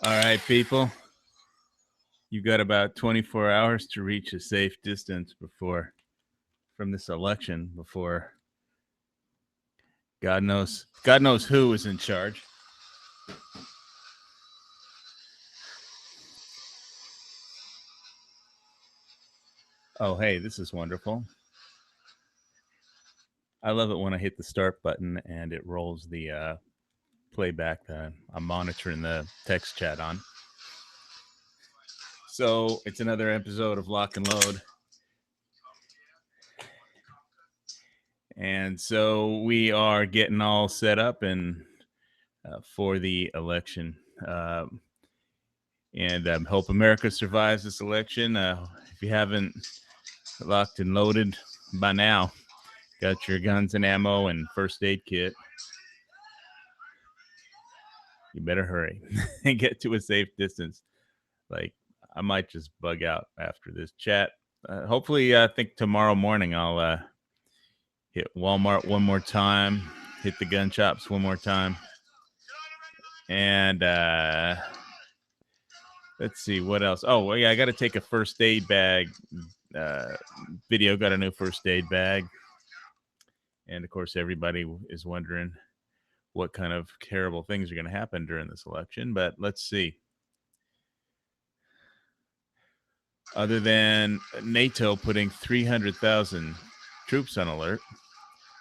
All right, people. You've got about 24 hours to reach a safe distance from this election before God knows who is in charge. Oh, hey, this is wonderful. I love it when I hit the start button and it rolls the playback that I'm monitoring the text chat on. So it's another episode of Lock and Load. And so we are getting all set up and for the election. And hope America survives this election. If you haven't locked and loaded by now, got your guns and ammo and first aid kit, you better hurry and get to a safe distance. Like, I might just bug out after this chat. Hopefully, I think tomorrow morning I'll hit Walmart one more time, hit the gun shops one more time, and let's see what else. Oh, well, yeah, I got to take a first aid bag. Video got a new first aid bag, and of course, everybody is wondering what kind of terrible things are going to happen during this election. But let's see. Other than NATO putting 300,000 troops on alert,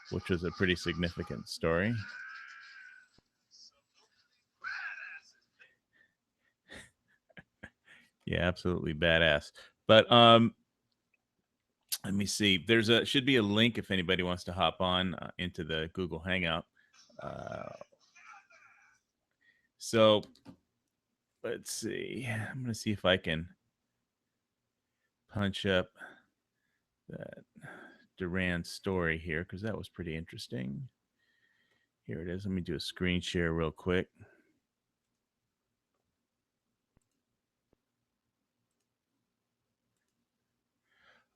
which was a pretty significant story. Yeah, absolutely badass. But let me see. Should be a link if anybody wants to hop on into the Google Hangout. So let's see. I'm going to see if I can punch up that Duran story here because that was pretty interesting. Here it is. Let me do a screen share real quick.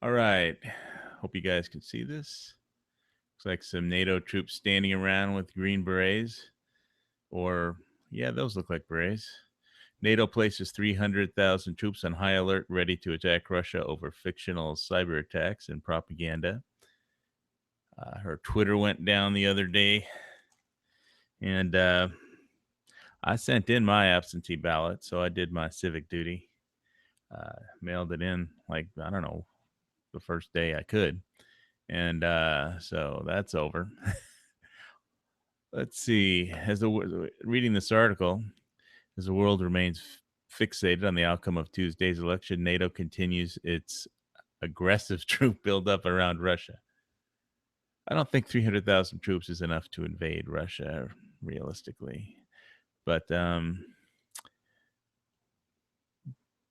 All right. Hope you guys can see this. Looks like some NATO troops standing around with green berets. Or, yeah, those look like berets. NATO places 300,000 troops on high alert, ready to attack Russia over fictional cyber attacks and propaganda. Her Twitter went down the other day, and I sent in my absentee ballot, so I did my civic duty. Mailed it in, like, I don't know, the first day I could. And so that's over. Let's see. Reading this article, as the world remains fixated on the outcome of Tuesday's election, NATO continues its aggressive troop buildup around Russia. I don't think 300,000 troops is enough to invade Russia, realistically. But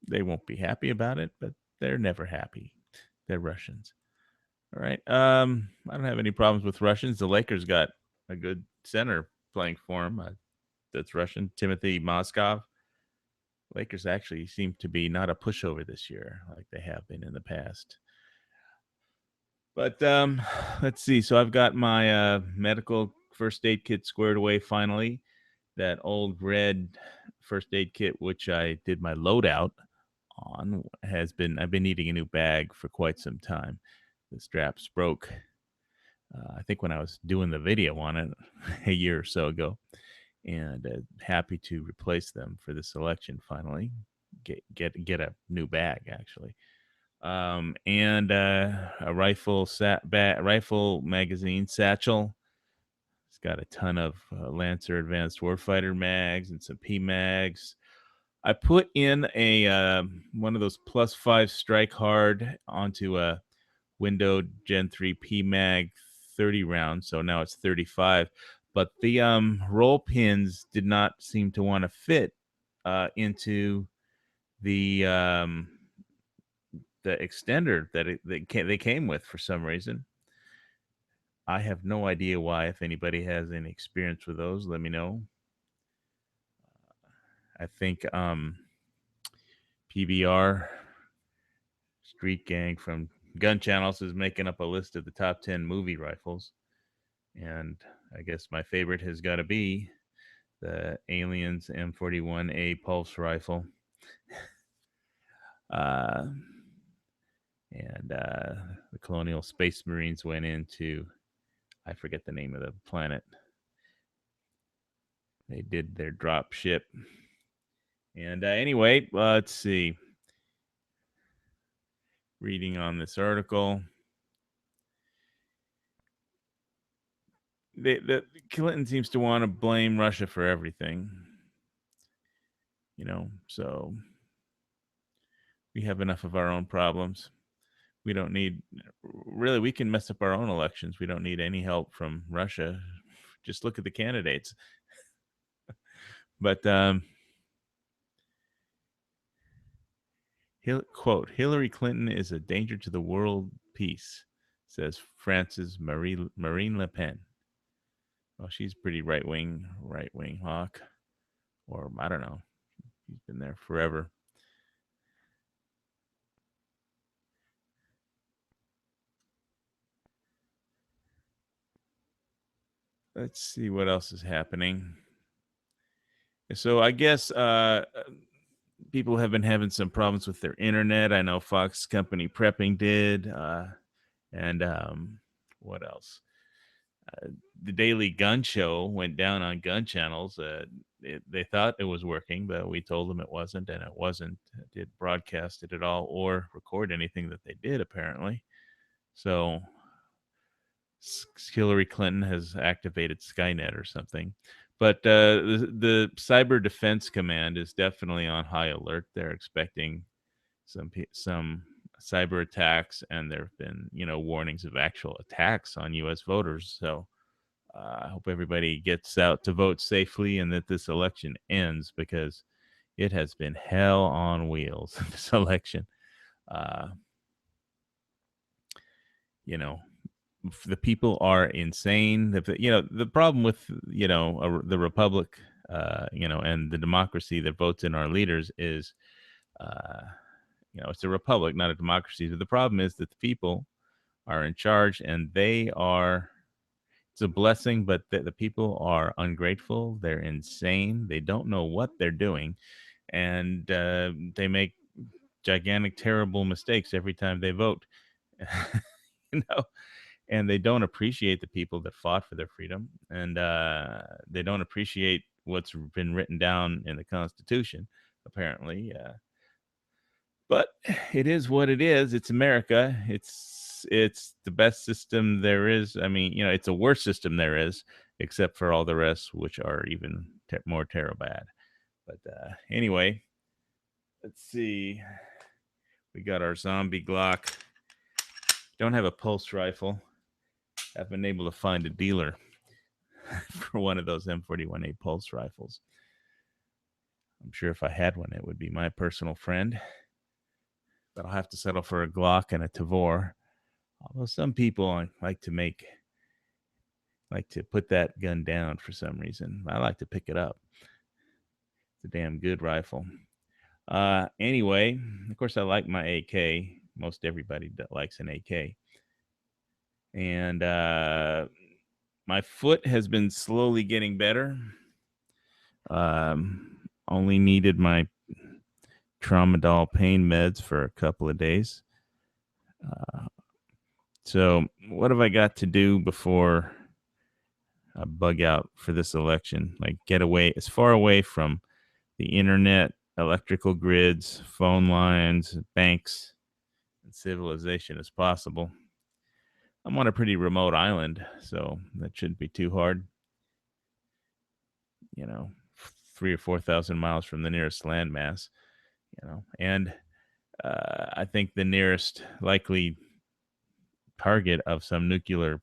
they won't be happy about it, but they're never happy. They're Russians. All right. I don't have any problems with Russians. The Lakers got a good center playing for them. That's Russian, Timothy Moskov. Lakers actually seem to be not a pushover this year like they have been in the past. But let's see. So I've got my medical first aid kit squared away finally. That old red first aid kit, which I did my loadout on, I've been needing a new bag for quite some time. The straps broke. I think when I was doing the video on it a year or so ago, and happy to replace them for the selection finally. Get a new bag actually, and a rifle magazine satchel. It's got a ton of Lancer Advanced Warfighter mags and some P mags. I put in a one of those +5 strike hard onto a Window Gen 3 P mag 30 rounds, so now it's 35. But the roll pins did not seem to want to fit into the extender that they came with for some reason. I have no idea why. If anybody has any experience with those, let me know. I think PBR Street Gang from Gun Channels is making up a list of the top 10 movie rifles. And I guess my favorite has got to be the aliens M41A pulse rifle. Uh, and the Colonial Space Marines went into, I forget the name of the planet. They did their drop ship. And anyway, let's see. Reading on this article, the Clinton seems to want to blame Russia for everything. So we have enough of our own problems. We don't need, really, we can mess up our own elections. We don't need any help from Russia. Just look at the candidates. But quote, Hillary Clinton is a danger to the world peace, says France's Marine Le Pen. Well, she's pretty right wing hawk, or I don't know. She's been there forever. Let's see what else is happening. So I guess people have been having some problems with their internet. I know Fox company Prepping did. And what else? The Daily Gun Show went down on gun channels. They thought it was working, but we told them it wasn't, and it wasn't. It didn't broadcast it at all or record anything that they did, apparently. So Hillary Clinton has activated Skynet or something. But the Cyber Defense Command is definitely on high alert. They're expecting some cyber attacks, and there have been warnings of actual attacks on U.S. voters. So I hope everybody gets out to vote safely and that this election ends, because it has been hell on wheels, this election. The people are insane. The problem with the republic, and the democracy that votes in our leaders is, it's a republic, not a democracy. But the problem is that the people are in charge, and it's a blessing, but the people are ungrateful. They're insane. They don't know what they're doing, and they make gigantic, terrible mistakes every time they vote. you know and they don't appreciate the people that fought for their freedom, and they don't appreciate what's been written down in the Constitution, apparently. But it is what it is. It's America. It's the best system there is. I mean, it's a worse system there is, except for all the rest, which are even more terrible bad. But anyway, let's see. We got our zombie Glock. Don't have a pulse rifle. I've been able to find a dealer for one of those M41A pulse rifles. I'm sure if I had one, it would be my personal friend. But I'll have to settle for a Glock and a Tavor. Although some people like to put that gun down for some reason. I like to pick it up. It's a damn good rifle. Anyway, of course, I like my AK. Most everybody likes an AK. And my foot has been slowly getting better. Only needed my Tramadol pain meds for a couple of days. So what have I got to do before I bug out for this election? Like, get away as far away from the internet, electrical grids, phone lines, banks, and civilization as possible. I'm on a pretty remote island, so that shouldn't be too hard. 3,000 or 4,000 miles from the nearest landmass. And I think the nearest likely target of some nuclear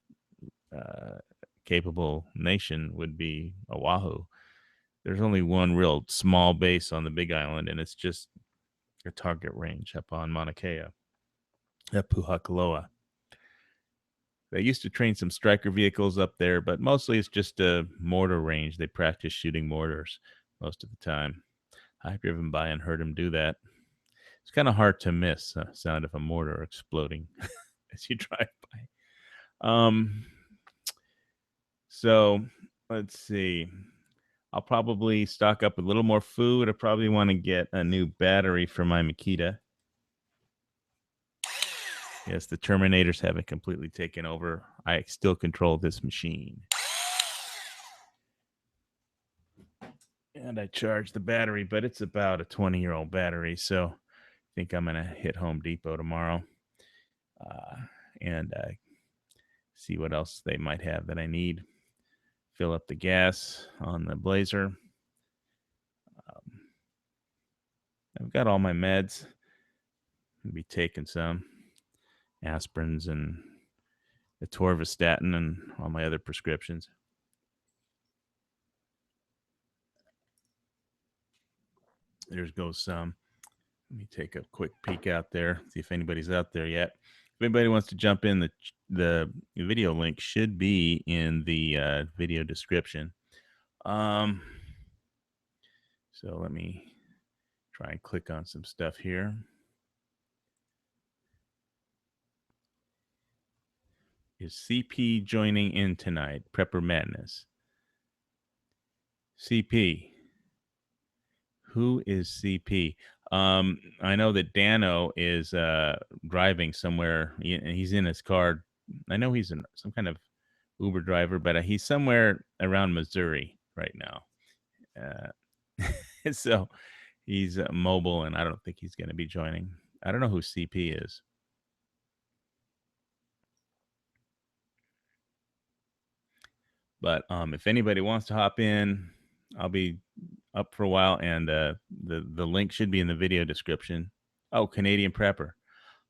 capable nation would be Oahu. There's only one real small base on the Big Island, and it's just a target range up on Mauna Kea, at Puhakaloa. They used to train some Stryker vehicles up there, but mostly it's just a mortar range. They practice shooting mortars most of the time. I've driven by and heard them do that. It's kind of hard to miss the sound of a mortar exploding as you drive by. So let's see. I'll probably stock up a little more food. I probably want to get a new battery for my Makita. Yes, the Terminators haven't completely taken over. I still control this machine. And I charge the battery, but it's about a 20-year-old battery, so I think I'm gonna hit Home Depot tomorrow, uh, and see what else they might have that I need. Fill up the gas on the Blazer. I've got all my meds. I'll be taking some aspirins and atorvastatin and all my other prescriptions. There goes some. Let me take a quick peek out there, see if anybody's out there yet. If anybody wants to jump in, the video link should be in the video description. So let me try and click on some stuff here. Is CP joining in tonight? Prepper Madness. CP. Who is CP? I know that Dano is driving somewhere, and he's in his car. I know he's some kind of Uber driver, but he's somewhere around Missouri right now. So he's mobile, and I don't think he's going to be joining. I don't know who CP is. But if anybody wants to hop in, I'll be up for a while, and the link should be in the video description. Oh, Canadian Prepper.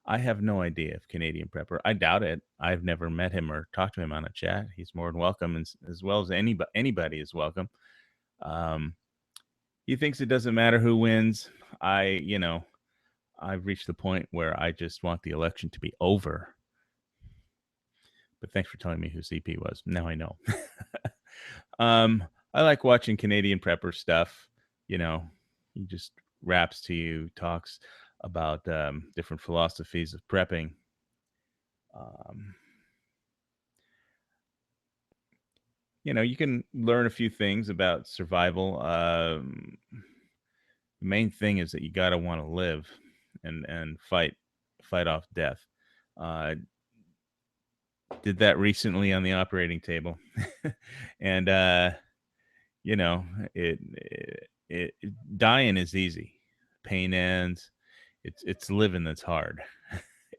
I have no idea if Canadian Prepper. I doubt it. I've never met him or talked to him on a chat. He's more than welcome, and as well as anybody is welcome. He thinks it doesn't matter who wins. I've reached the point where I just want the election to be over. But thanks for telling me who CP was. Now I know. I like watching Canadian Prepper stuff. He just raps to you, talks about different philosophies of prepping. You can learn a few things about survival. The main thing is that you got to want to live and fight off death. Did that recently on the operating table, and it dying is easy. Pain ends. It's living that's hard.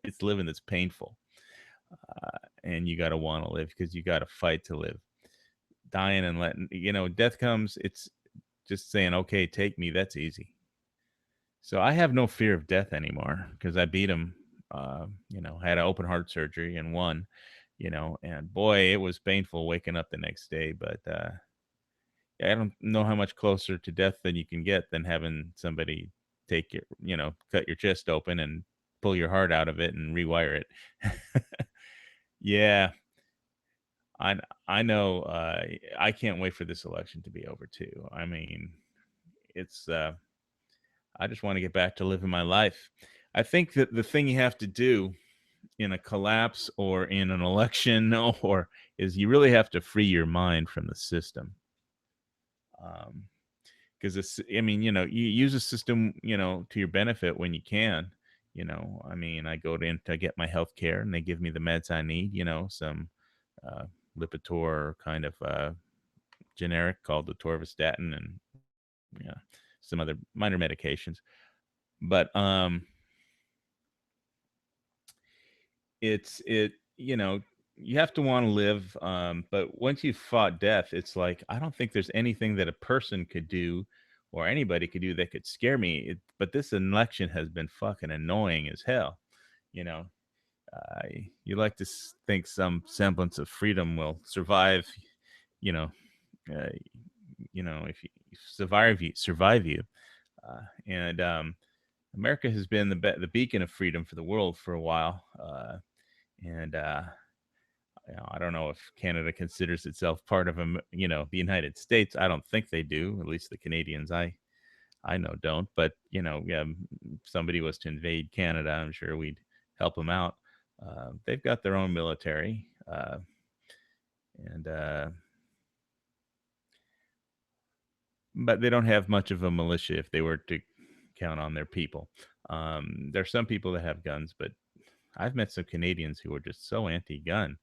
It's living that's painful, and you got to want to live because you got to fight to live. Dying and letting death comes. It's just saying, okay, take me. That's easy. So I have no fear of death anymore because I beat him. Had an open heart surgery and won. And boy, it was painful waking up the next day. But I don't know how much closer to death than you can get than having somebody take cut your chest open and pull your heart out of it and rewire it. Yeah, I know. I can't wait for this election to be over too. I mean, it's. I just want to get back to living my life. I think that the thing you have to do in a collapse or in an election or is you really have to free your mind from the system. Because you use a system, to your benefit when you can. I go in to get my health care and they give me the meds I need, some Lipitor kind of generic called the Torvastatin and some other minor medications. But you have to want to live, but once you've fought death, it's like I don't think there's anything that a person could do or anybody could do that could scare me. But this election has been fucking annoying as hell. you know you like to think some semblance of freedom will survive, you know uh, if survive you, and America has been the beacon of freedom for the world for a while, and I don't know if Canada considers itself part of the United States. I don't think they do. At least the Canadians I know don't. But yeah, if somebody was to invade Canada, I'm sure we'd help them out. They've got their own military, and but they don't have much of a militia if they were to count on their people. There's some people that have guns, but I've met some Canadians who were just so anti-gun.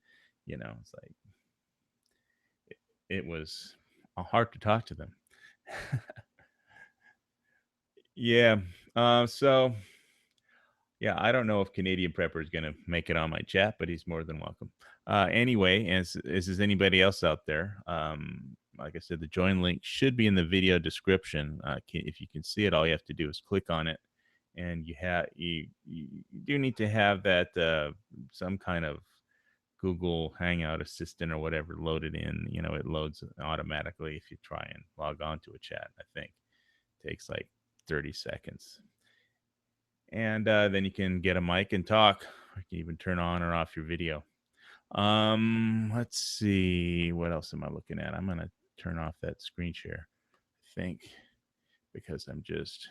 It's like it was hard to talk to them. Yeah. So yeah, I don't know if Canadian Prepper is going to make it on my chat, but he's more than welcome. Anyway, as is anybody else out there, like I said, the join link should be in the video description. If you can see it, all you have to do is click on it, and you do need to have that some kind of Google Hangout assistant or whatever loaded in. It loads automatically if you try and log on to a chat. I think it takes like 30 seconds. And then you can get a mic and talk. You can even turn on or off your video. Let's see. What else am I looking at? I'm going to turn off that screen share, I think, because I'm just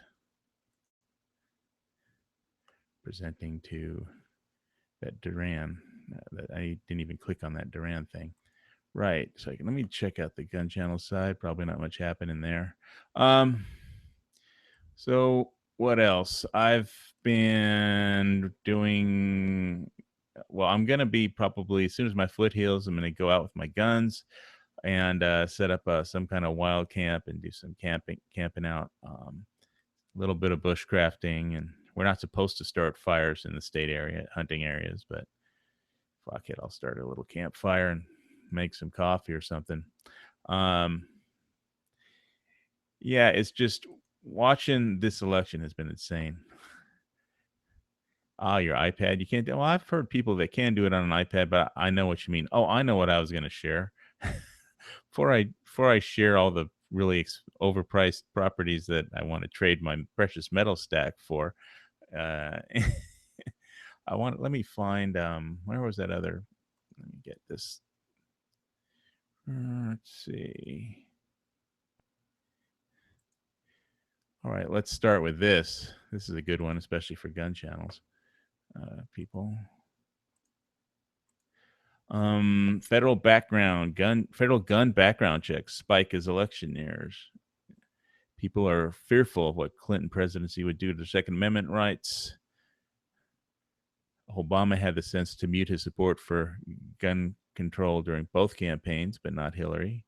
presenting to that Duran. That I didn't even click on that Duran thing. Right. So let me check out the gun channel side. Probably not much happening there. So what else? I've been doing well. I'm gonna be probably as soon as my foot heals, I'm gonna go out with my guns and set up some kind of wild camp and do some camping out. A little bit of bushcrafting, and we're not supposed to start fires in the state area, hunting areas, but fuck it, I'll start a little campfire and make some coffee or something. Yeah, it's just watching this election has been insane. Your iPad. You can't do. Well, I've heard people that can do it on an iPad, but I know what you mean. Oh, I know what I was going to share. Before I share all the really overpriced properties that I want to trade my precious metal stack for, uh, let me find. Where was that other? Let me get this. Let's see. All right, let's start with this. This is a good one, especially for gun channels. People. Federal gun background checks spike as election nears. People are fearful of what Clinton presidency would do to their Second Amendment rights. Obama had the sense to mute his support for gun control during both campaigns, but not Hillary.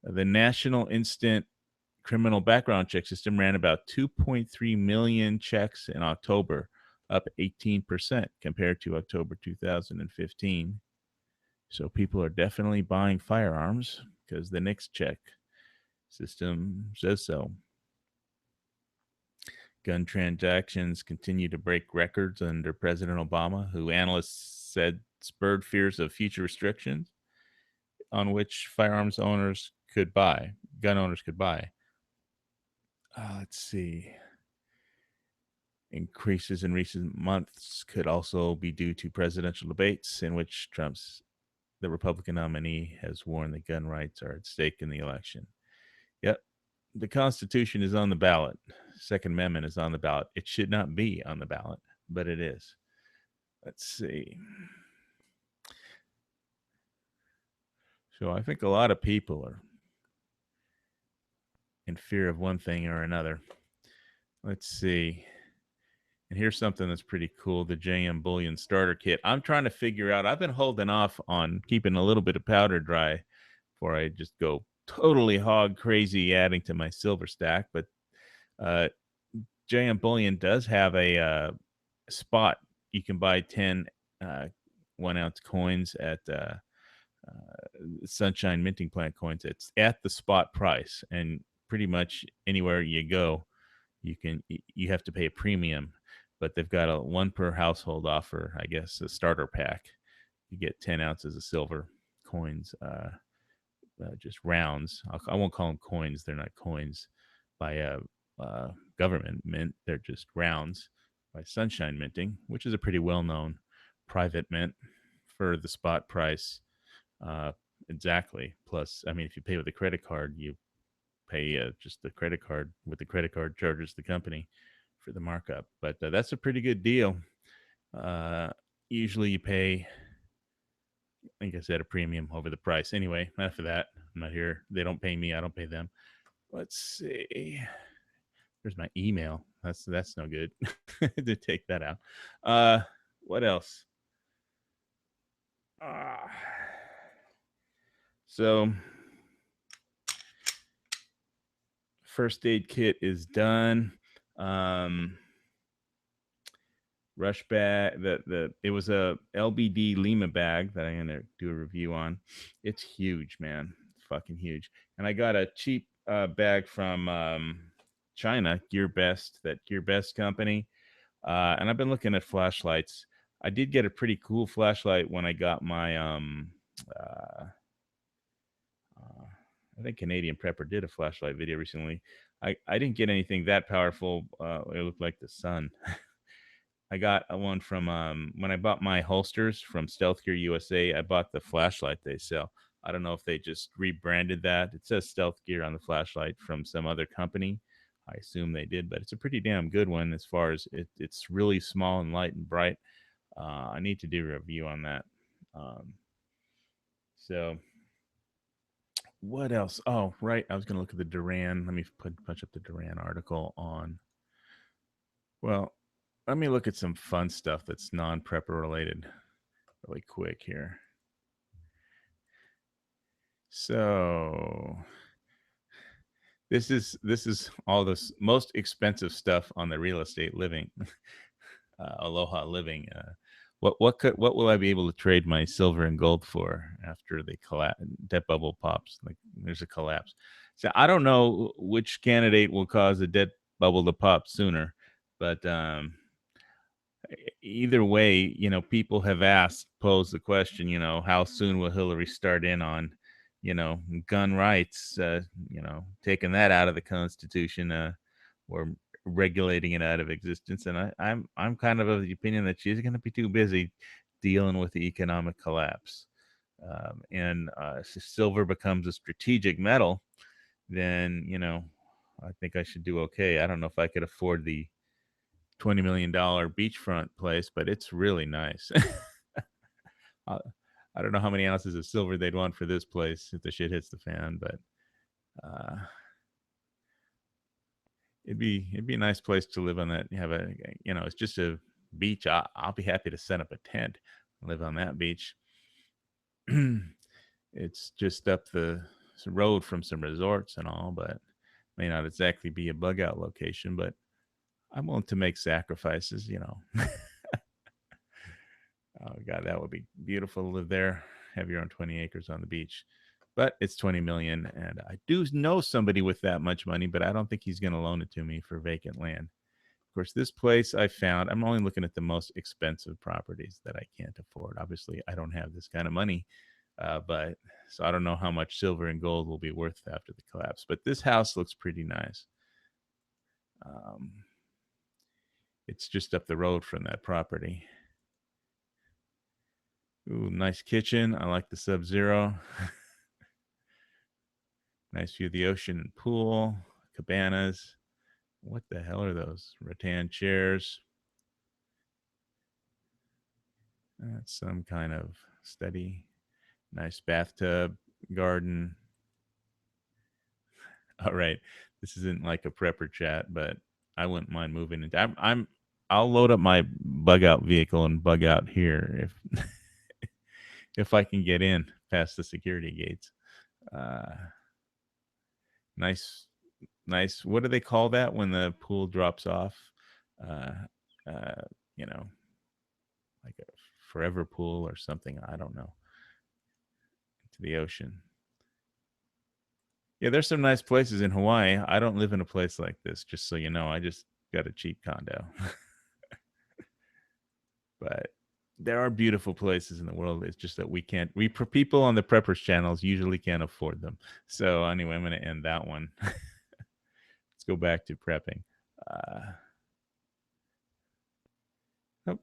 The National Instant Criminal Background Check System ran about 2.3 million checks in October, up 18% compared to October 2015. So people are definitely buying firearms because the NICS check system says so. Gun transactions continue to break records under President Obama, who analysts said spurred fears of future restrictions on which gun owners could buy. Let's see. Increases in recent months could also be due to presidential debates in which the Republican nominee has warned that gun rights are at stake in the election. Yep. The Constitution is on the ballot. Second Amendment is on the ballot. It should not be on the ballot, but it is. Let's see. So I think a lot of people are in fear of one thing or another. Let's see. And here's something that's pretty cool, the JM Bullion Starter Kit. I'm trying to figure out, I've been holding off on keeping a little bit of powder dry before I just go totally hog crazy adding to my silver stack. But JM Bullion does have a spot. You can buy 10 1 ounce coins at Sunshine Minting Plant coins. It's at the spot price, and pretty much anywhere you go, you have to pay a premium, but they've got a one per household offer, I guess, a starter pack. You get 10 ounces of silver coins, just rounds. I won't call them coins. They're not coins by a government mint. They're just rounds by Sunshine Minting, which is a pretty well-known private mint for the spot price. Exactly. Plus, I mean, if you pay with a credit card, you pay just the credit card. With the credit card charges the company for the markup. But that's a pretty good deal. Usually you pay, like I said, a premium over the price. Anyway, enough of that. I'm not here. They don't pay me. I don't pay them. Let's see. There's my email. That's no good. To take that out. What else? Uh, so first aid kit is done. Um, Rush bag. The it was a LBD Lima bag that I'm gonna do a review on. It's huge, man. It's fucking huge. And I got a cheap bag from China, Gear Best, that Gear Best company. And I've been looking at flashlights. I did get a pretty cool flashlight when I got my uh, I think Canadian Prepper did a flashlight video recently. I didn't get anything that powerful. It looked like the sun. I got a one from when I bought my holsters from Stealth Gear USA. I bought the flashlight they sell. I don't know if they just rebranded that. It says Stealth Gear on the flashlight from some other company. I assume they did, but it's a pretty damn good one as far as it's really small and light and bright. I need to do a review on that. So what else? Oh, right. I was going to look at the Duran. Let me punch up the Duran article on. Well, let me look at some fun stuff that's non-prepper related really quick here. So this is all this most expensive stuff on the real estate living, Aloha living. What will I be able to trade my silver and gold for after the debt bubble pops? Like there's a collapse. So I don't know which candidate will cause a debt bubble to pop sooner, but either way, people have posed the question, how soon will Hillary start in on, gun rights, taking that out of the Constitution, or regulating it out of existence. And I'm kind of the opinion that she's going to be too busy dealing with the economic collapse. And if silver becomes a strategic metal, then, I think I should do okay. I don't know if I could afford the $20 million beachfront place, but it's really nice. I I don't know how many ounces of silver they'd want for this place if the shit hits the fan, but uh, it'd be a nice place to live on that. You have it's just a beach. I'll be happy to set up a tent and live on that beach. It's just up the road from some resorts and all, but may not exactly be a bug out location, but I'm willing to make sacrifices. Oh God, that would be beautiful to live there. Have your own 20 acres on the beach. But it's 20 million, and I do know somebody with that much money, but I don't think he's going to loan it to me for vacant land. Of course, this place I found, I'm only looking at the most expensive properties that I can't afford. Obviously, I don't have this kind of money, but so I don't know how much silver and gold will be worth after the collapse. But this house looks pretty nice. Um, it's just up the road from that property. Ooh, nice kitchen. I like the Sub-Zero. Nice view of the ocean and pool, cabanas. What the hell are those? Rattan chairs. That's some kind of study. Nice bathtub, garden. All right. This isn't like a prepper chat, but I wouldn't mind moving into. I'll load up my bug out vehicle and bug out here if if I can get in past the security gates. Uh, nice, nice. What do they call that when the pool drops off? Uh, uh, you know, like a forever pool or something. I don't know. To the ocean. Yeah, there's some nice places in Hawaii. I don't live in a place like this, just so you know. I just got a cheap condo. But there are beautiful places in the world. It's just that we people on the preppers channels usually can't afford them. So anyway, I'm going to end that one. Let's go back to prepping. Oh,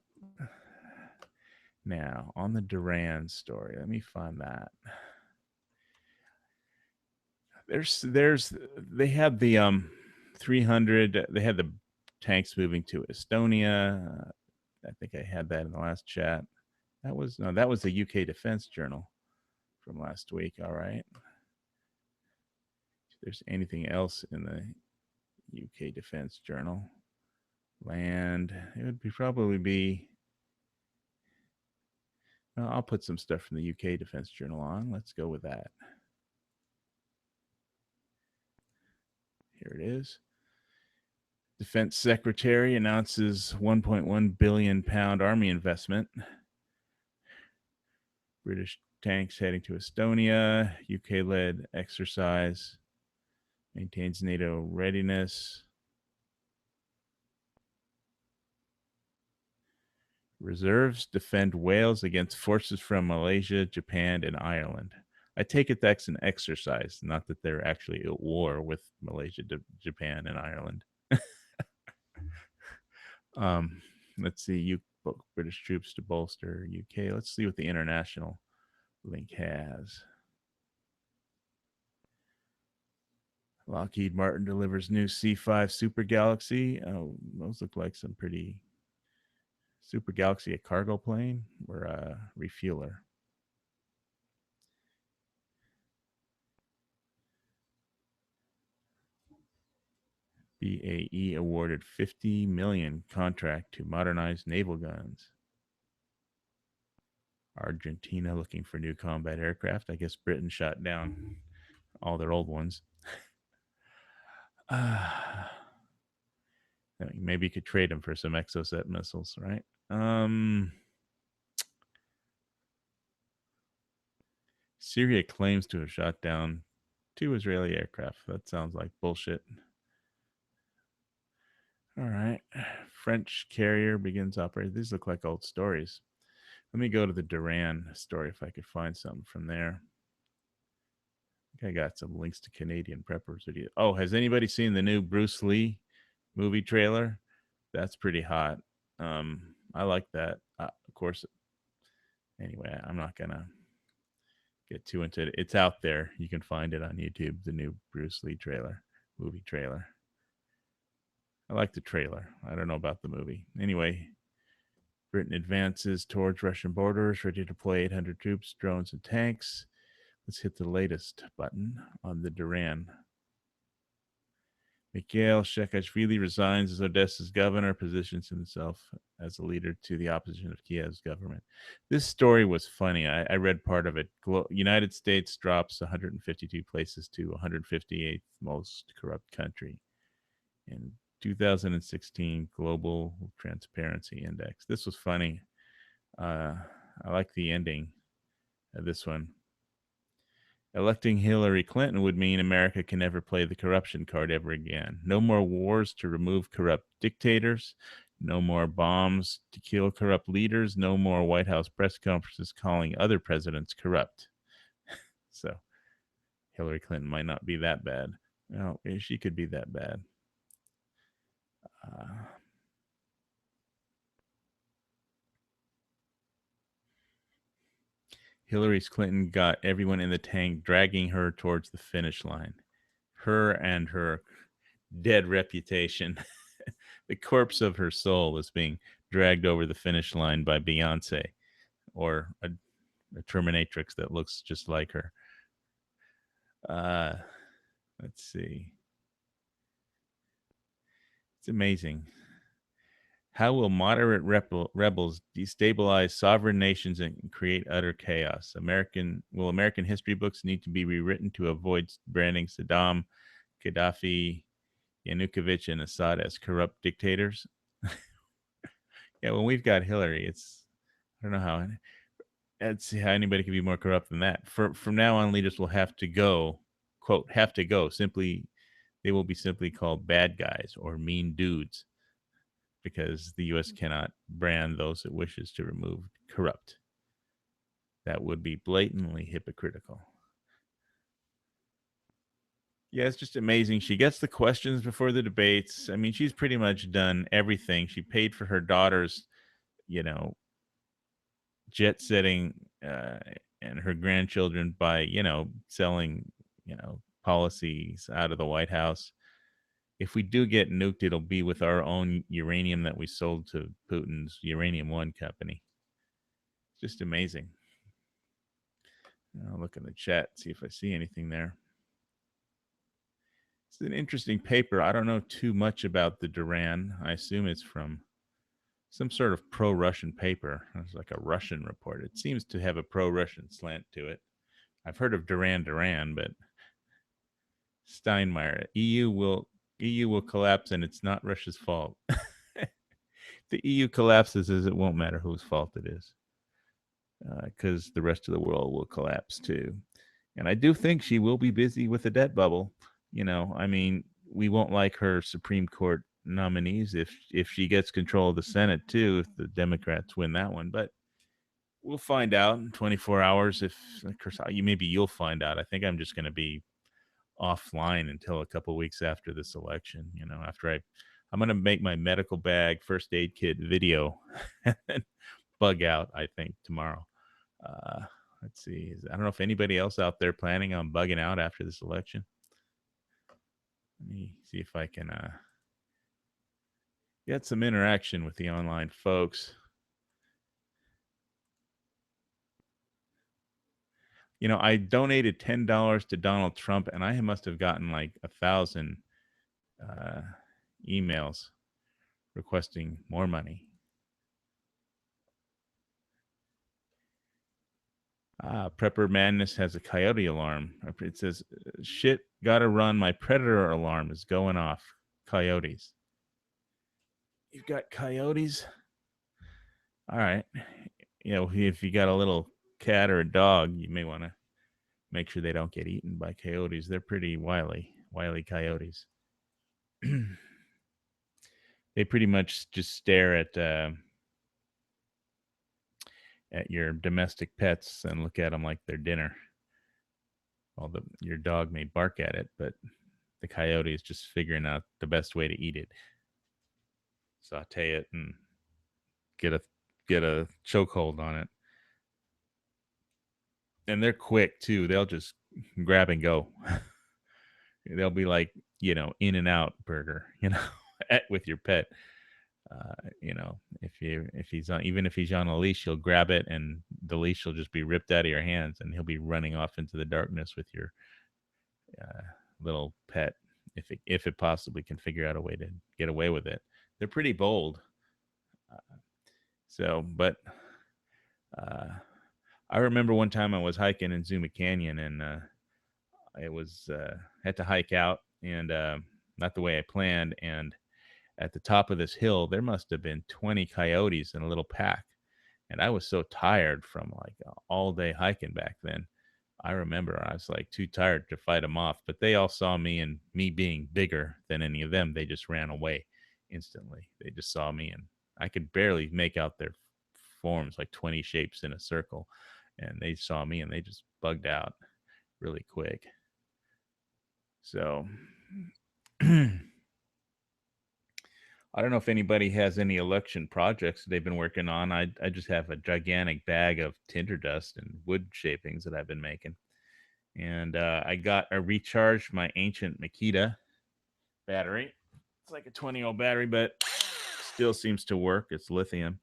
now on the Duran story, let me find that. There's they had the 300. They had the tanks moving to Estonia. I think I had that in the last chat. That was the UK Defense Journal from last week. All right. there's anything else in the UK Defense Journal. Land. It would probably be. Well, I'll put some stuff from the UK Defense Journal on. Let's go with that. Here it is. Defense Secretary announces 1.1 billion pound army investment. British tanks heading to Estonia. UK led exercise. Maintains NATO readiness. Reserves defend Wales against forces from Malaysia, Japan, and Ireland. I take it that's an exercise, not that they're actually at war with Malaysia, Japan, and Ireland. Let's see. British troops to bolster UK. Let's see what the international link has. Lockheed Martin delivers new C5 Super Galaxy. Oh, those look like some pretty Super Galaxy, a cargo plane or a refueler. BAE awarded 50 million contract to modernize naval guns. Argentina looking for new combat aircraft. I guess Britain shot down all their old ones. Maybe you could trade them for some Exocet missiles, right? Syria claims to have shot down 2 Israeli aircraft. That sounds like bullshit. All right. French carrier begins operating. These look like old stories. Let me go to the Duran story if I could find something from there. I think I got some links to Canadian preppers. Oh, has anybody seen the new Bruce Lee movie trailer? That's pretty hot. I like that. Of course. Anyway, I'm not gonna get too into it. It's out there. You can find it on YouTube. The new Bruce Lee movie trailer. I like the trailer. I don't know about the movie. Anyway, Britain advances towards Russian borders, ready to deploy 800 troops, drones, and tanks. Let's hit the latest button on the Duran. Mikhail Saakashvili resigns as Odessa's governor, positions himself as a leader to the opposition of Kiev's government. This story was funny. I read part of it. United States drops 152 places to 158th most corrupt country in 2016 Global Transparency Index. This was funny. I like the ending of this one. Electing Hillary Clinton would mean America can never play the corruption card ever again. No more wars to remove corrupt dictators. No more bombs to kill corrupt leaders. No more White House press conferences calling other presidents corrupt. So Hillary Clinton might not be that bad. No, she could be that bad. Hillary Clinton got everyone in the tank dragging her towards the finish line. Her and her dead reputation. The corpse of her soul is being dragged over the finish line by Beyonce or a Terminatrix that looks just like her. Let's see. It's amazing. How will moderate rebels destabilize sovereign nations and create utter chaos? Will American history books need to be rewritten to avoid branding Saddam, Gaddafi, Yanukovych, and Assad as corrupt dictators? Yeah, when we've got Hillary, I don't know how. Let's see how anybody can be more corrupt than that. From now on, leaders will have to go, quote, have to go. They will be simply called bad guys or mean dudes, because the U.S. cannot brand those it wishes to remove corrupt. That would be blatantly hypocritical. Yeah, it's just amazing. She gets the questions before the debates. I mean, she's pretty much done everything. She paid for her daughter's, jet setting and her grandchildren by, selling, policies out of the White House. If we do get nuked, it'll be with our own uranium that we sold to Putin's Uranium One company. Just amazing. I'll look in the chat, see if I see anything there. It's an interesting paper. I don't know too much about the Duran. I assume it's from some sort of pro-Russian paper. It's like a Russian report. It seems to have a pro-Russian slant to it. I've heard of Duran, but Steinmeier, EU will collapse, and it's not Russia's fault. The EU collapses, as it won't matter whose fault it is, because the rest of the world will collapse too. And I do think she will be busy with the debt bubble. I mean, we won't like her Supreme Court nominees if she gets control of the Senate too, if the Democrats win that one. But we'll find out in 24 hours. If, of course, maybe you'll find out. I think I'm just going to be offline until a couple weeks after this election. After I'm going to make my medical bag first aid kit video and bug out. I think tomorrow. Uh, let's see. I don't know if anybody else out there planning on bugging out after this election. Let me see if I can get some interaction with the online folks. I donated $10 to Donald Trump, and I must have gotten like 1,000 emails requesting more money. Prepper Madness has a coyote alarm. It says, shit, gotta run. My predator alarm is going off. Coyotes. You've got coyotes? All right. If you got a little cat or a dog, you may want to make sure they don't get eaten by coyotes. They're pretty wily coyotes. They pretty much just stare at your domestic pets and look at them like they're dinner. Well, your dog may bark at it, but the coyote is just figuring out the best way to eat it. Saute it and get a chokehold on it. And they're quick too. They'll just grab and go. They'll be like, in and out burger, with your pet. If he's on, even if he's on a leash, you'll grab it and the leash will just be ripped out of your hands and he'll be running off into the darkness with your little pet. If it possibly can figure out a way to get away with it. They're pretty bold. But I remember one time I was hiking in Zuma Canyon and I had to hike out and not the way I planned. And at the top of this hill, there must have been 20 coyotes in a little pack. And I was so tired from like all day hiking back then. I remember I was like too tired to fight them off, but they all saw me and me being bigger than any of them. They just ran away instantly. They just saw me and I could barely make out their forms, like 20 shapes in a circle. And they saw me and they just bugged out really quick. So I don't know if anybody has any election projects they've been working on. I just have a gigantic bag of tinder dust and wood shapings that I've been making. And I recharged my ancient Makita battery. It's like a 20-year-old battery, but still seems to work. It's lithium.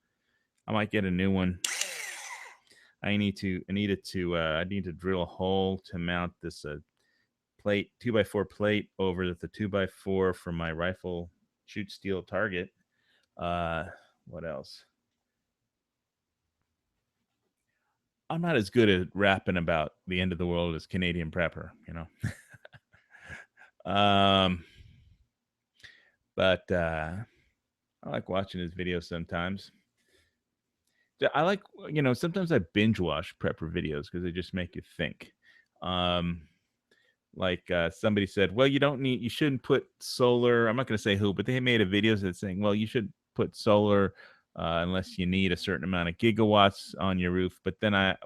I might get a new one. I need to drill a hole to mount this plate, 2x4 plate over the 2x4 from my rifle shoot steel target. What else? I'm not as good at rapping about the end of the world as Canadian Prepper, But I like watching his videos sometimes. I like, sometimes I binge watch prepper videos because they just make you think. Like somebody said, well, you shouldn't put solar. I'm not going to say who, but they made a video that's saying, well, you should put solar unless you need a certain amount of gigawatts on your roof. But then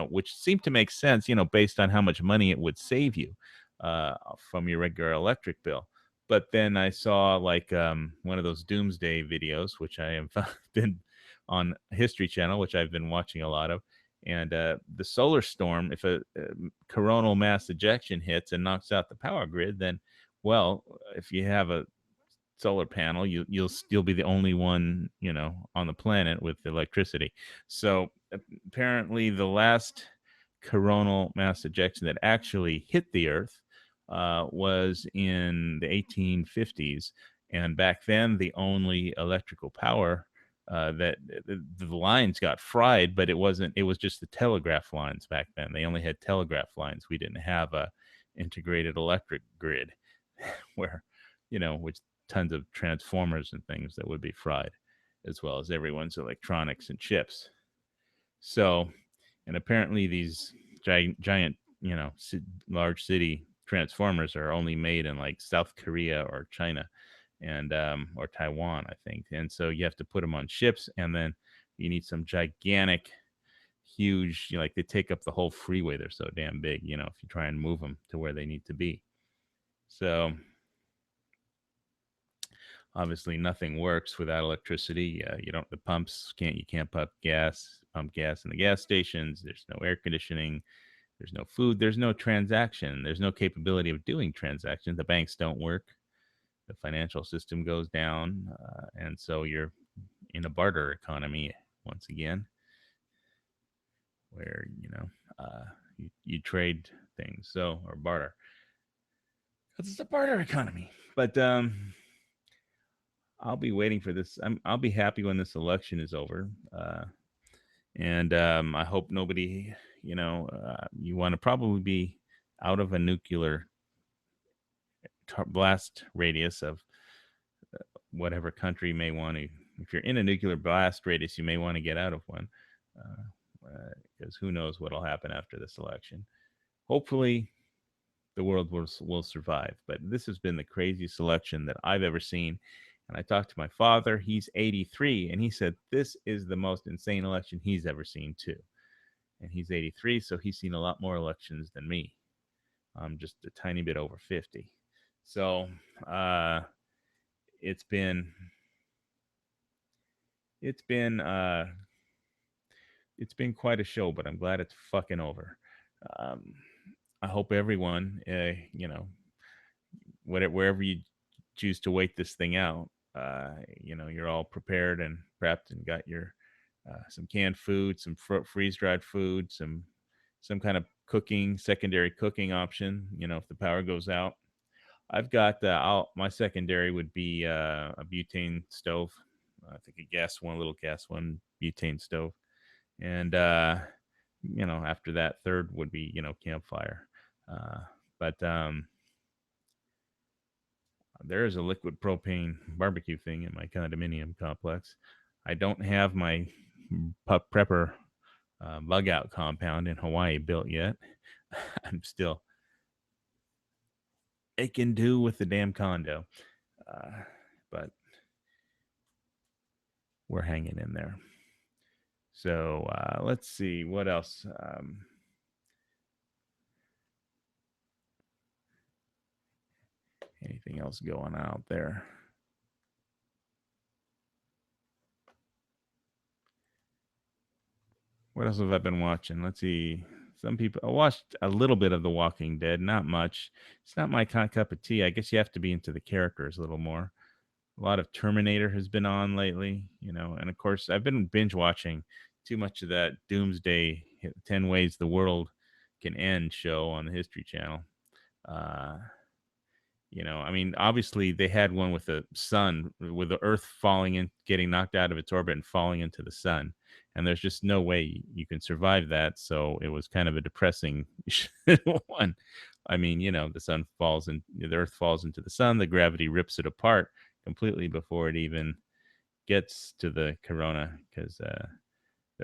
which seemed to make sense, based on how much money it would save you from your regular electric bill. But then I saw like one of those doomsday videos, which I have been on History Channel, which I've been watching a lot of. And the solar storm, if a coronal mass ejection hits and knocks out the power grid, then, well, if you have a solar panel, you'll still be the only one, on the planet with electricity. So apparently the last coronal mass ejection that actually hit the Earth was in the 1850s, and back then the only electrical power that the lines got fried, but it wasn't. It was just the telegraph lines back then. They only had telegraph lines. We didn't have a integrated electric grid, where which tons of transformers and things that would be fried, as well as everyone's electronics and chips. So, and apparently these giant, large city transformers are only made in like South Korea or China, and or Taiwan, I think. And so you have to put them on ships, and then you need some gigantic, huge, like they take up the whole freeway. They're so damn big, if you try and move them to where they need to be. So obviously nothing works without electricity. You don't, the pumps can't, you can't pump gas in the gas stations. There's no air conditioning. There's no food. There's no transaction. There's no capability of doing transactions. The banks don't work. The financial system goes down. And so you're in a barter economy once again, where, you trade things. So, or barter. Because it's a barter economy. But I'll be waiting for this. I'll be happy when this election is over. And I hope nobody, you want to probably be out of a nuclear blast radius of whatever country may want to. If you're in a nuclear blast radius, you may want to get out of one, because who knows what'll happen after this election. Hopefully, the world will survive. But this has been the craziest election that I've ever seen. And I talked to my father. He's 83, and he said this is the most insane election he's ever seen too. And he's 83, so he's seen a lot more elections than me. I'm just a tiny bit over 50. So it's been it's been uh, it's been quite a show, but I'm glad it's fucking over. Um, I hope everyone, wherever you choose to wait this thing out, you're all prepared and prepped and got your some canned food, some freeze dried food, some kind of secondary cooking option. If the power goes out, I've got my secondary would be a butane stove. I think a little gas one, butane stove, and after that, third would be campfire. But there is a liquid propane barbecue thing in my condominium complex. I don't have my prepper bug out compound in Hawaii built yet. I'm still, it can do with the damn condo, but we're hanging in there. So let's see what else. Anything else going on out there? What else have I been watching? Let's see. Some people, I watched a little bit of The Walking Dead, not much. It's not my kind of cup of tea. I guess you have to be into the characters a little more. A lot of Terminator has been on lately, and of course, I've been binge watching too much of that Doomsday 10 Ways the World Can End show on the History Channel. Uh, I mean, obviously they had one with the sun, with the Earth falling in, getting knocked out of its orbit and falling into the sun. And there's just no way you can survive that. So it was kind of a depressing one. I mean, the Earth falls into the sun, the gravity rips it apart completely before it even gets to the corona, because the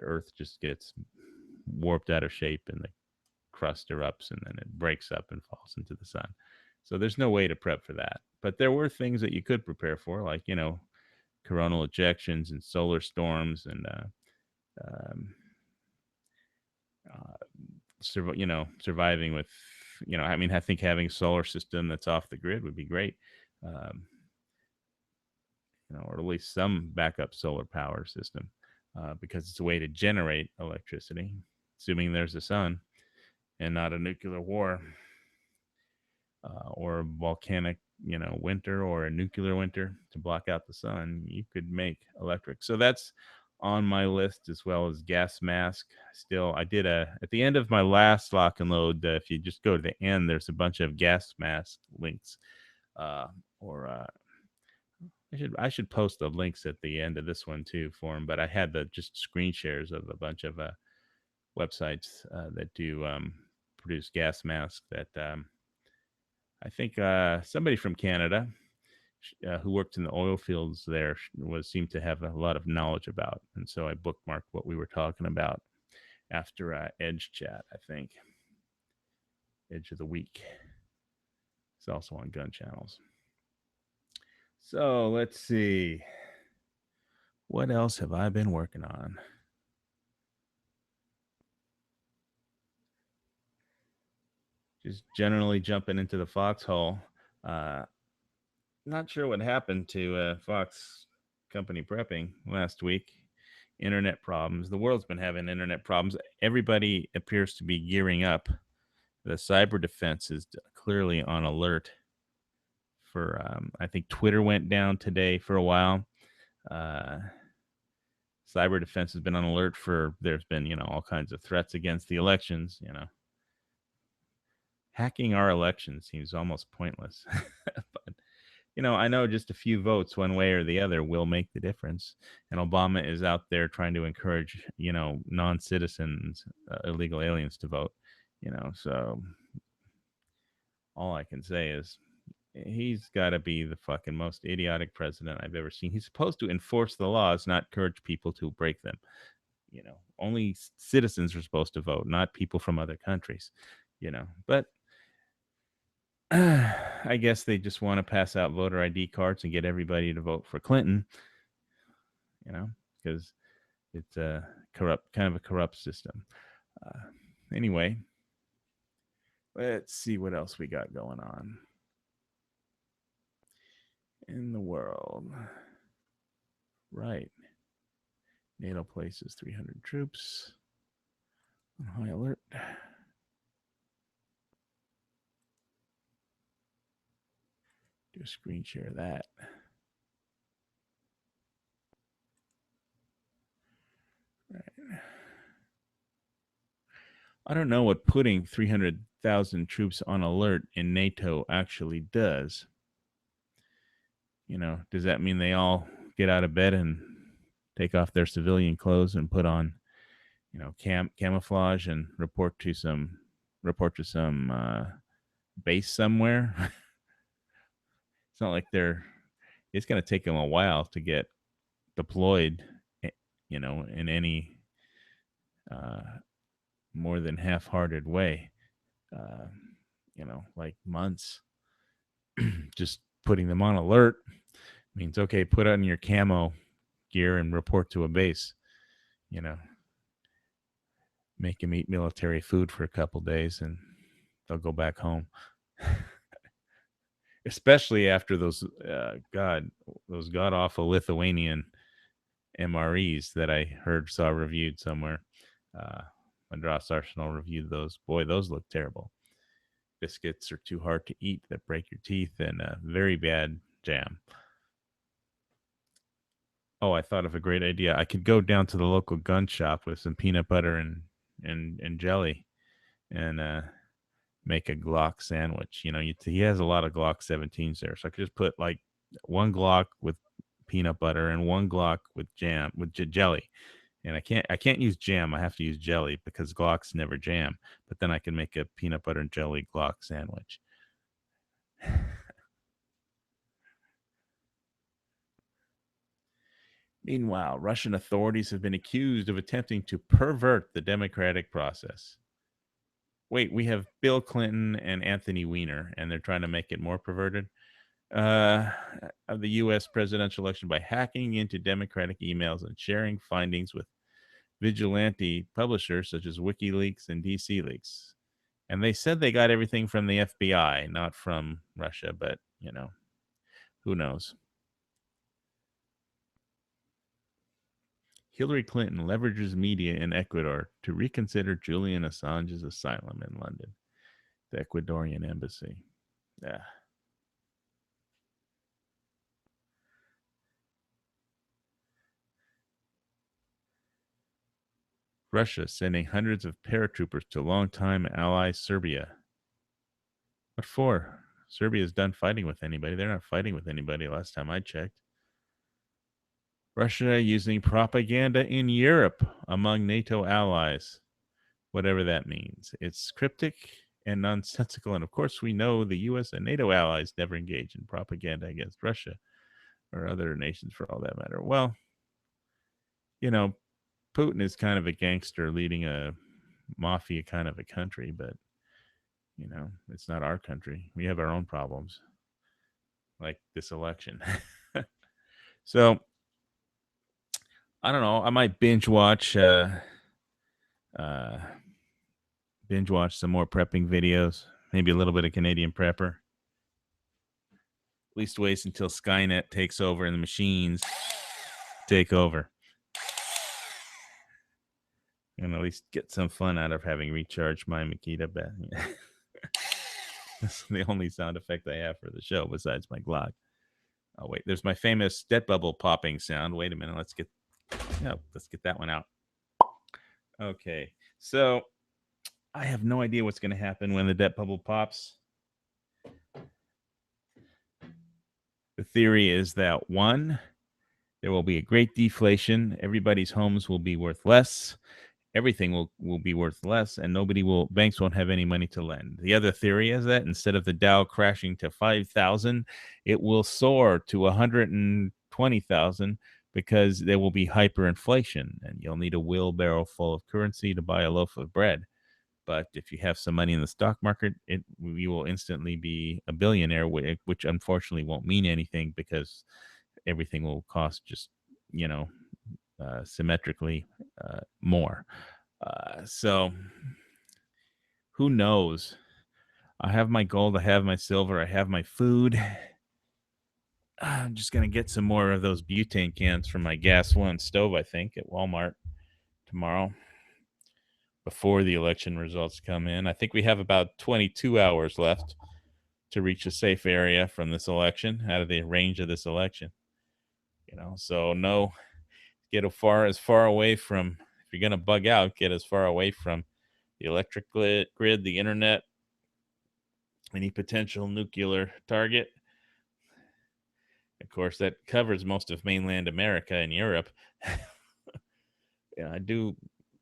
Earth just gets warped out of shape and the crust erupts and then it breaks up and falls into the sun. So there's no way to prep for that. But there were things that you could prepare for, like, coronal ejections and solar storms and, um, surviving with, I mean, I think having a solar system that's off the grid would be great. Um, or at least some backup solar power system, because it's a way to generate electricity, assuming there's a sun and not a nuclear war, or a volcanic, winter or a nuclear winter to block out the sun. You could make electric. So that's on my list, as well as gas mask. Still, I did at the end of my last lock and load. If you just go to the end, there's a bunch of gas mask links. Or I should post the links at the end of this one too for them. But I had the just screen shares of a bunch of websites that do produce gas masks. That I think somebody from Canada who worked in the oil fields there seemed to have a lot of knowledge about, and so I bookmarked what we were talking about after Edge Chat. I think Edge of the Week. It's also on Gun Channels. So let's see. What else have I been working on? Just generally jumping into the foxhole. Not sure what happened to Fox Company Prepping last week. Internet problems. The world's been having internet problems. Everybody appears to be gearing up. The cyber defense is clearly on alert. For I think Twitter went down today for a while. Cyber defense has been on alert for. There's been all kinds of threats against the elections. Hacking our election seems almost pointless. But I know just a few votes one way or the other will make the difference. And Obama is out there trying to encourage, non-citizens, illegal aliens to vote. So all I can say is he's got to be the fucking most idiotic president I've ever seen. He's supposed to enforce the laws, not encourage people to break them. Only citizens are supposed to vote, not people from other countries. But I guess they just want to pass out voter ID cards and get everybody to vote for Clinton, because it's a kind of a corrupt system. Anyway, let's see what else we got going on in the world. Right. NATO places 300 troops on high alert. Do a screen share of that. Right. I don't know what putting 300,000 troops on alert in NATO actually does. Does that mean they all get out of bed and take off their civilian clothes and put on, camouflage and report to some base somewhere? It's not like it's going to take them a while to get deployed, in any more than half-hearted way. Like months. Just putting them on alert means, okay, put on your camo gear and report to a base. Make them eat military food for a couple days and they'll go back home. Especially after those god awful Lithuanian MREs that I saw reviewed somewhere. Madras Arsenal reviewed those. Boy, those look terrible. Biscuits are too hard to eat that break your teeth, and very bad jam. Oh, I thought of a great idea. I could go down to the local gun shop with some peanut butter and jelly, and make a Glock sandwich. He has a lot of Glock 17s there, so I could just put like one Glock with peanut butter and one Glock with jelly. And I can't use jam. I have to use jelly because Glocks never jam. But then I can make a peanut butter and jelly Glock sandwich. Meanwhile, Russian authorities have been accused of attempting to pervert the democratic process. Wait, we have Bill Clinton and Anthony Weiner, and they're trying to make it more perverted? Of the U.S. presidential election by hacking into democratic emails and sharing findings with vigilante publishers such as WikiLeaks and DC Leaks. And they said they got everything from the FBI, not from Russia, but, who knows? Hillary Clinton leverages media in Ecuador to reconsider Julian Assange's asylum in London, the Ecuadorian embassy. Yeah. Russia sending hundreds of paratroopers to longtime ally Serbia. What for? Serbia's done fighting with anybody. They're not fighting with anybody last time I checked. Russia using propaganda in Europe among NATO allies. Whatever that means. It's cryptic and nonsensical. And of course, we know the US and NATO allies never engage in propaganda against Russia or other nations for all that matter. Well, you know, Putin is kind of a gangster leading a mafia kind of a country, but it's not our country. We have our own problems, like this election. So I don't know. I might uh, binge watch some more prepping videos. Maybe a little bit of Canadian prepper. At least wait until Skynet takes over and the machines take over. And at least get some fun out of having recharged my Makita bat. That's the only sound effect I have for the show besides my Glock. Oh wait, there's my famous debt bubble popping sound. Wait a minute, let's get that one out. Okay, so I have no idea what's going to happen when the debt bubble pops. The theory is that one, there will be a great deflation. Everybody's homes will be worth less. Everything will be worth less, and banks won't have any money to lend. The other theory is that instead of the Dow crashing to 5,000, it will soar to 120,000 because there will be hyperinflation, and you'll need a wheelbarrow full of currency to buy a loaf of bread. But if you have some money in the stock market, you will instantly be a billionaire, which unfortunately won't mean anything because everything will cost just, symmetrically more. So who knows? I have my gold, I have my silver, I have my food. I'm just going to get some more of those butane cans from my Gas One stove, I think, at Walmart tomorrow before the election results come in. I think we have about 22 hours left to reach a safe area from this election, out of the range of this election. So no, get as far away from, if you're going to bug out, get as far away from the electric grid, the internet, any potential nuclear target. Of course, that covers most of mainland America and Europe. I do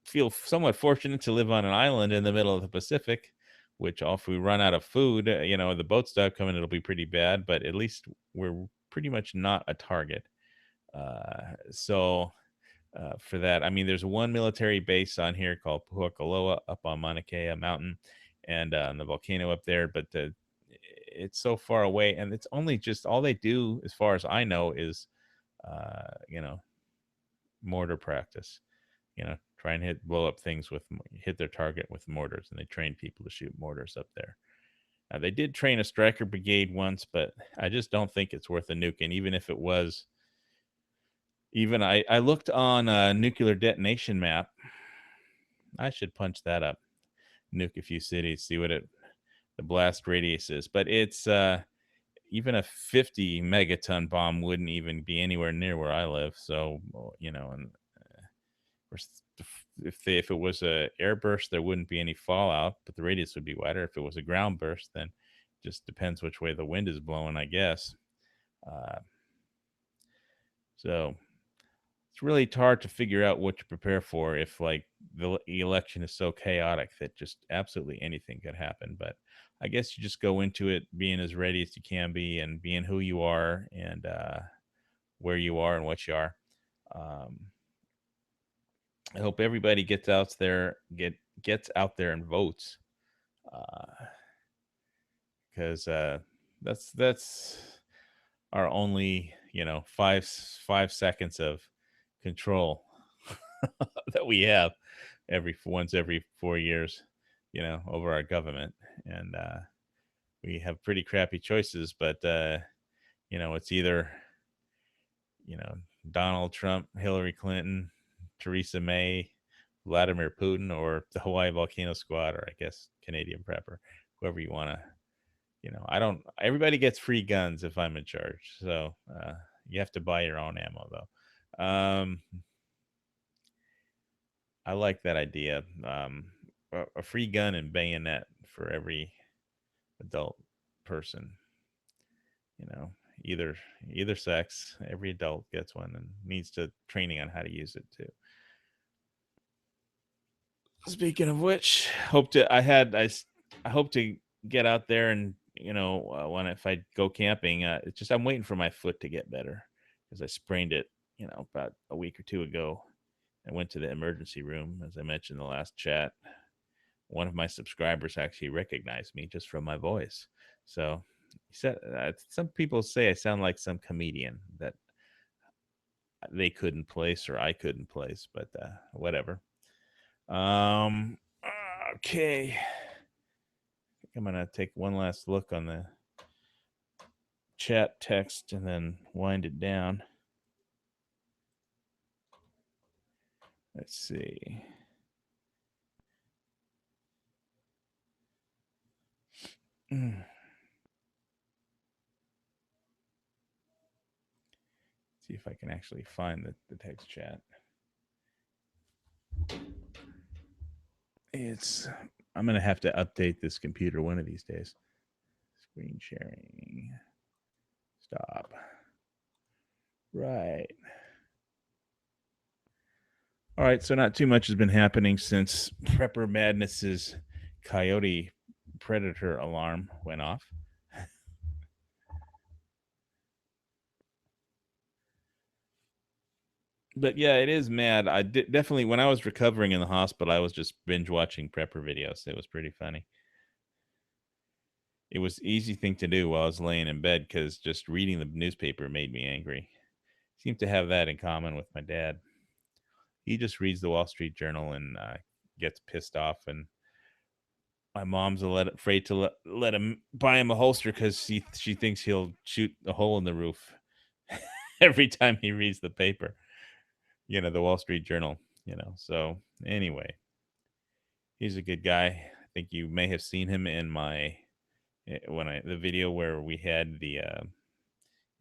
feel somewhat fortunate to live on an island in the middle of the Pacific, which if we run out of food, the boats start coming, it'll be pretty bad, but at least we're pretty much not a target. For that, I mean, there's one military base on here called Puakaloa up on Mauna Kea Mountain and on the volcano up there, but it's so far away, and it's only just all they do, as far as I know, is mortar practice. Try and blow up things hit their target with mortars, and they train people to shoot mortars up there. They did train a striker brigade once, but I just don't think it's worth a nuke. And even if it was, I looked on a nuclear detonation map. I should punch that up. Nuke a few cities, see what the blast radius is. But it's even a 50 megaton bomb wouldn't even be anywhere near where I live. So and if it was a air burst, there wouldn't be any fallout, but the radius would be wider. If it was a ground burst, then just depends which way the wind is blowing, I guess. So it's really hard to figure out what to prepare for if the election is so chaotic that just absolutely anything could happen. But I guess you just go into it being as ready as you can be and being who you are and where you are and what you are. I hope everybody gets out there and votes, because that's our only 5 seconds of control that we have every 4 years, over our government, and we have pretty crappy choices, but it's either Donald Trump, Hillary Clinton, Theresa May, Vladimir Putin, or the Hawaii Volcano Squad, or I guess Canadian Prepper, whoever you want to. Everybody gets free guns if I'm in charge. So you have to buy your own ammo, though. I like that idea. A free gun and bayonet for every adult person. You know, either either sex. Every adult gets one and needs to training on how to use it too. Speaking of which, hope to I hope to get out there and when if I go camping, it's just I'm waiting for my foot to get better because I sprained it about a week or two ago. I went to the emergency room as I mentioned in the last chat. One of my subscribers actually recognized me just from my voice. So he said some people say I sound like some comedian that they couldn't place or I couldn't place, but whatever. Um, okay. I'm gonna take one last look on the chat text and then wind it down. Let's see. See if I can actually find the text chat. I'm gonna have to update this computer one of these days. Screen sharing. Stop. Right. All right. So not too much has been happening since Prepper Madness's coyote predator alarm went off. But yeah, it is mad. I did definitely when I was recovering in the hospital, I was just binge watching prepper videos. It was pretty funny. It was easy thing to do while I was laying in bed because just reading the newspaper made me angry. Seem to have that in common with my dad. He just reads the Wall Street Journal and gets pissed off. And my mom's afraid to let him buy him a holster because she thinks he'll shoot a hole in the roof every time he reads the paper. The Wall Street Journal. So anyway, he's a good guy. I think you may have seen him in my the video where we had the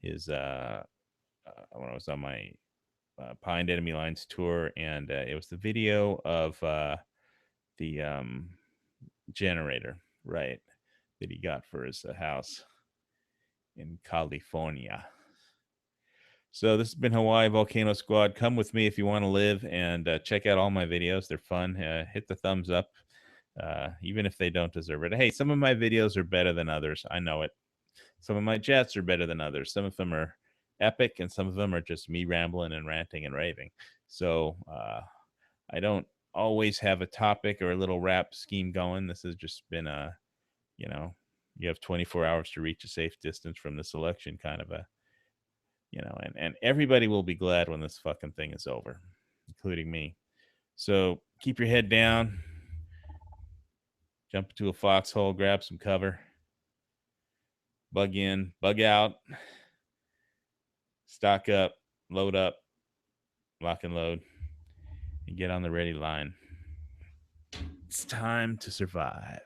his when I was on my Pine Enemy Lines tour, and it was the video of the generator, right, that he got for his house in California. So this has been Hawaii Volcano Squad. Come with me if you want to live and check out all my videos. They're fun. Hit the thumbs up, even if they don't deserve it. Hey, some of my videos are better than others. I know it. Some of my chats are better than others. Some of them are epic, and some of them are just me rambling and ranting and raving. So I don't always have a topic or a little rap scheme going. This has just been you have 24 hours to reach a safe distance from the selection kind of a and everybody will be glad when this fucking thing is over, including me. So keep your head down, jump into a foxhole, grab some cover, bug in, bug out, stock up, load up, lock and load, and get on the ready line. It's time to survive.